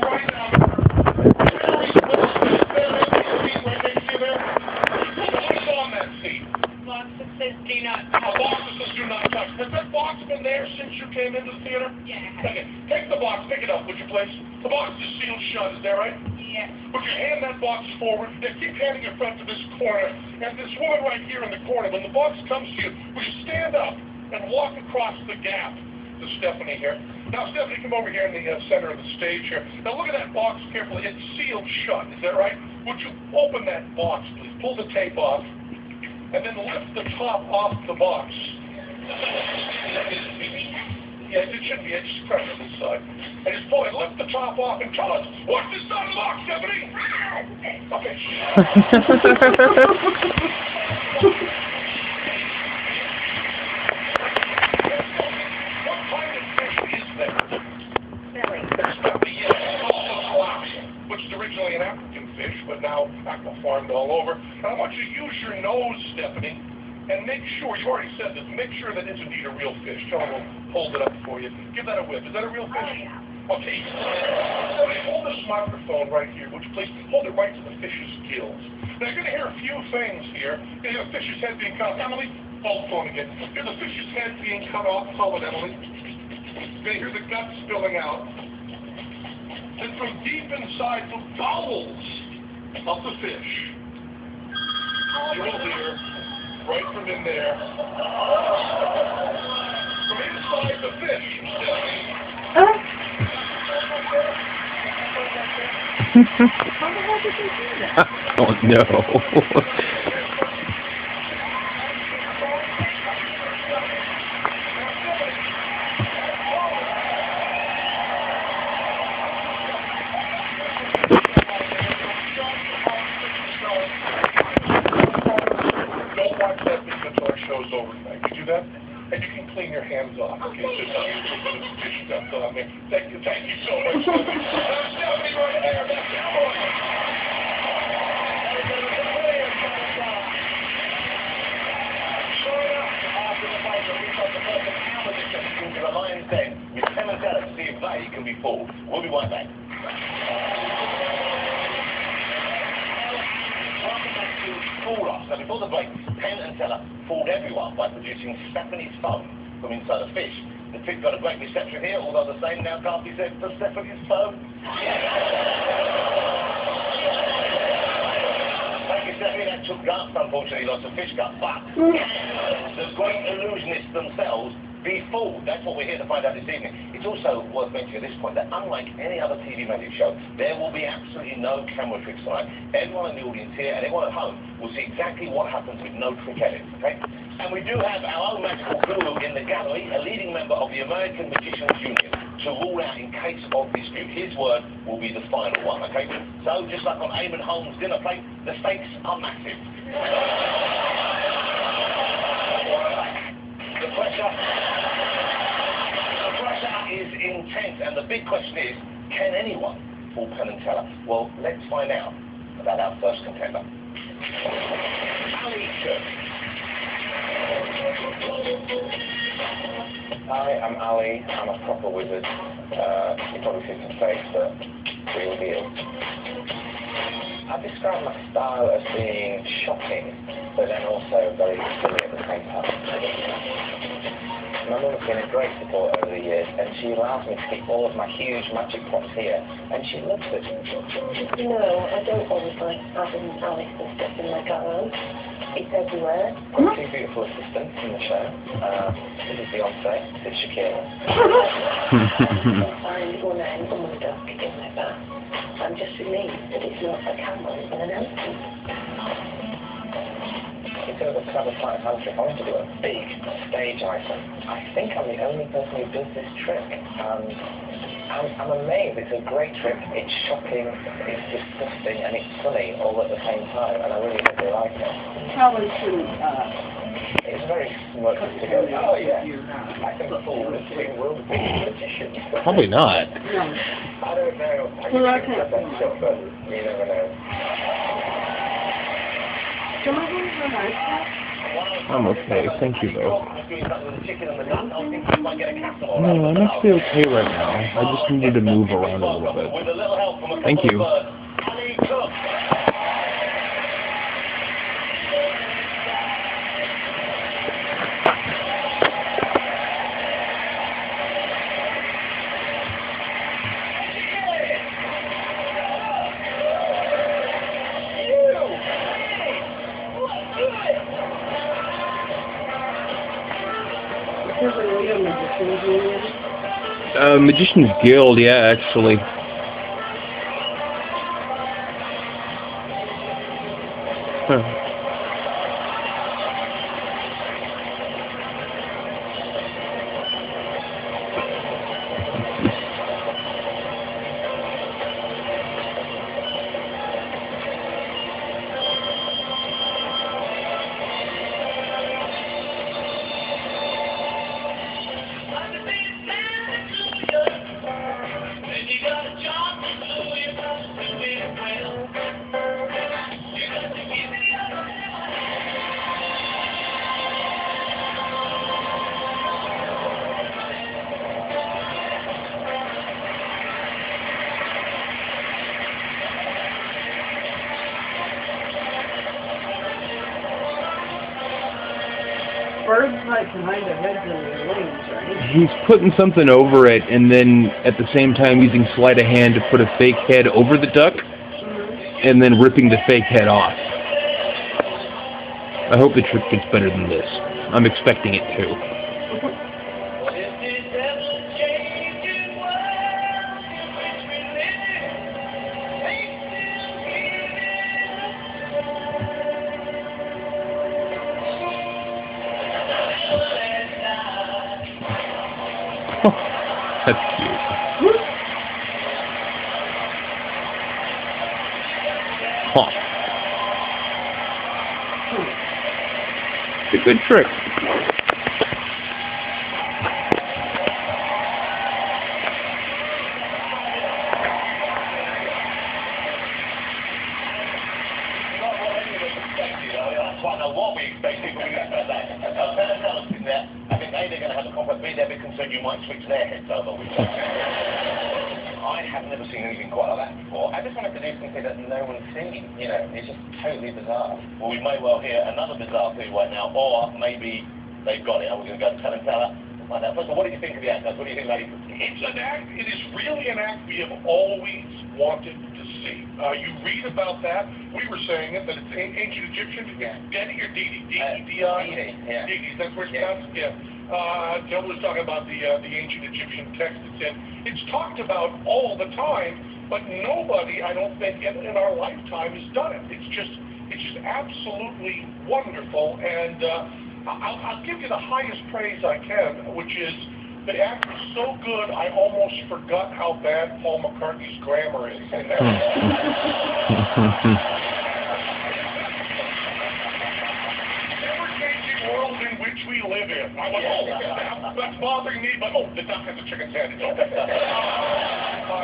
right now. What's on that seat? Box that says do not A touch. box that says do not touch. Has that box been there since you came into the theater? Yeah. Okay. Take the box, pick it up, would you please? The box is sealed shut, is that right? Yeah. Would you hand that box forward? Then keep handing it front to this corner. And this woman right here in the corner, when the box comes to you, would you stand up and walk across the gap to Stephanie here? Now, Stephanie, come over here in the center of the stage here. Now, look at that box carefully. It's sealed shut, is that right? Would you open that box, please? Pull the tape off, and then lift the top off the box. Yes, it should be. Just press it this side. And just pull it, lift the top off, and tell us what's inside the box, Stephanie. Okay. What kind of fish is that? Belly. It's Stephanie, yes. It's also clams, which is originally an African fish, but now aquafarmed all over. And I want you to use your nose, Stephanie, and make sure, you already said this, make sure that it's indeed a real fish. Tell them we'll hold it up for you. Give that a whiff. Is that a real fish? Oh, yeah. Okay. Stephanie, hold this microphone right here. Would you please hold it right to the fish's gills? Now, you're going to hear a few things here. You're going to hear the fish's head being cut off. Emily, hold the phone again. Hear the fish's head being cut off. Hold it, Emily. You're going to hear the gut spilling out. And from deep inside the bowels of the fish, you will hear, right from in there, from inside the fish, Stephanie. How the hell did they do that? Oh no. Don't watch that video until our show's over tonight. You do that? And you can clean your hands off. Okay, just some fish stuff on there. Thank you so much. That's Stephanie right there. That's the lion's den with Penn and Teller to see if they can be fooled. We'll be right back. Welcome back to Fool Us. So before the break, Penn and Teller fooled everyone by producing Stephanie's phone from inside a fish. The trick got a great reception here, although the same now can't be said for Stephanie's phone. Thank you, Stephanie. That took guts, unfortunately, lots of fish gut, but the great illusionists themselves be fooled. That's what we're here to find out this evening. It's also worth mentioning at this point that unlike any other TV magic show, there will be absolutely no camera tricks tonight. Everyone in the audience here and everyone at home will see exactly what happens with no trick edits, okay? And we do have our own magical guru in the gallery, a leading member of the American Magicians Union, to rule out in case of dispute. His word will be the final one, okay? So, just like on Eamon Holmes' dinner plate, the stakes are massive. The pressure is intense, and the big question is, can anyone fool Penn and Teller? Well, let's find out about our first contender. Ali Church. Hi, I'm Ali. I'm a proper wizard. You probably see some face, but real deal. I describe my style as being shocking, but then also very silly at the same time. My mum has been a great support over the years, and she allows me to keep all of my huge magic pots here, and she loves it. No, I don't always like having Alice and stuff in my garage. It's everywhere. I've got two beautiful assistants in the show. This is Beyonce, this is Shakira. Find one end on the duck in my bath. I'm just relieved that it's not a camel in an elephant. It's a clever slight hand trick. I want to do a big stage item. I think I'm the only person who does this trick, and I'm amazed. It's a great trick. It's shocking, it's disgusting, and it's funny all at the same time, and I really hope they like it. Probably should It's very smart to go, oh yeah, I can fool the three world magicians. Probably not. I don't know. Well, I can't. But you never know. Do I have a nice I'm okay. Thank you, though. No, I'm actually okay right now. I just needed to move around a little bit. Thank you. Magician's Guild, yeah, actually. Huh. Bird's like behind the heads and the wings, right? He's putting something over it, and then at the same time using sleight of hand to put a fake head over the duck, and then ripping the fake head off. I hope the trick gets better than this. I'm expecting it to. That's cute. Huh. It's a good trick. I don't know what we expected, but we didn't expect that. Fellas in there, I think A, they're going to have a conflict, B, they're a bit concerned you might switch their heads over. I have never seen anything quite like that before. I just wanted to do something that no one's seen. You know, it's just totally bizarre. Well, we may well hear another bizarre thing right now, or maybe they've got it and we're going to go to Tell and Teller. Find out. First of all, what do you think of the act, guys? What do you think, ladies? It's an act. It is really an act we have always wanted to see. You read about that. We were saying it, that it's ancient Egyptian. Yeah. Dedi or Didi? D-E-D-I? Yeah. Didi, that's where it's pronounced? Yeah. Joe was talking about the ancient Egyptian text it's in. It's talked about all the time, but nobody, I don't think, in our lifetime has done it. It's just absolutely wonderful, and I'll give you the highest praise I can, which is the act was so good I almost forgot how bad Paul McCartney's grammar is. World in which we live in. I went, that's bothering me, but the duck has a chicken's head. It's okay.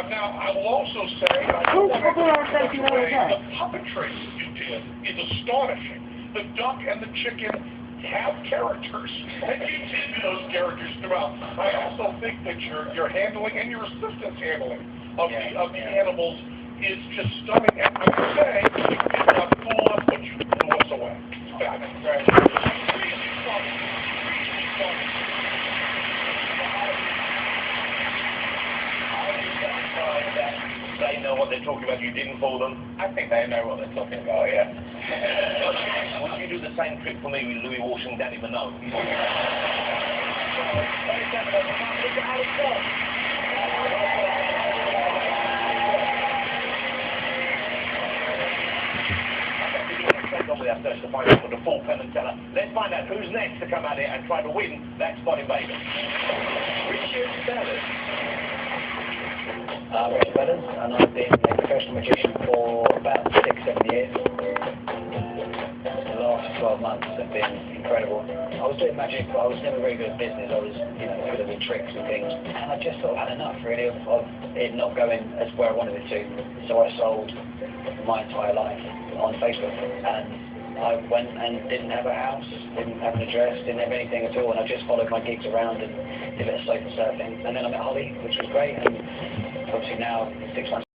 Now, I will also say, I don't want to take away, the puppetry you did is astonishing. The duck and the chicken have characters, and you did those characters throughout. I also think that your handling and your assistant's handling of the animals is just stunning. And I would say, you did not fool us, but you blew us away. They know what they're talking about, you didn't fool them? I think they know what they're talking about, yeah. Would you do the same trick for me with Louis Walsh and Danny Minogue? With our search to find out what the full Penn and Teller. Let's find out who's next to come at it and try to win that spot in Vegas. Richard Sellers. I'm Richard Sellers, and I've been a professional magician for about 6-7 years. The last 12 months have been incredible. I was doing magic, but I was never very good at business. I was, good at the tricks and things, and I just sort of had enough, really, of it not going as where I wanted it to. So I sold my entire life on Facebook, and I went and didn't have a house, didn't have an address, didn't have anything at all, and I just followed my gigs around and did a bit of sofa surfing. And then I met Holly, which was great, and obviously now, 6 months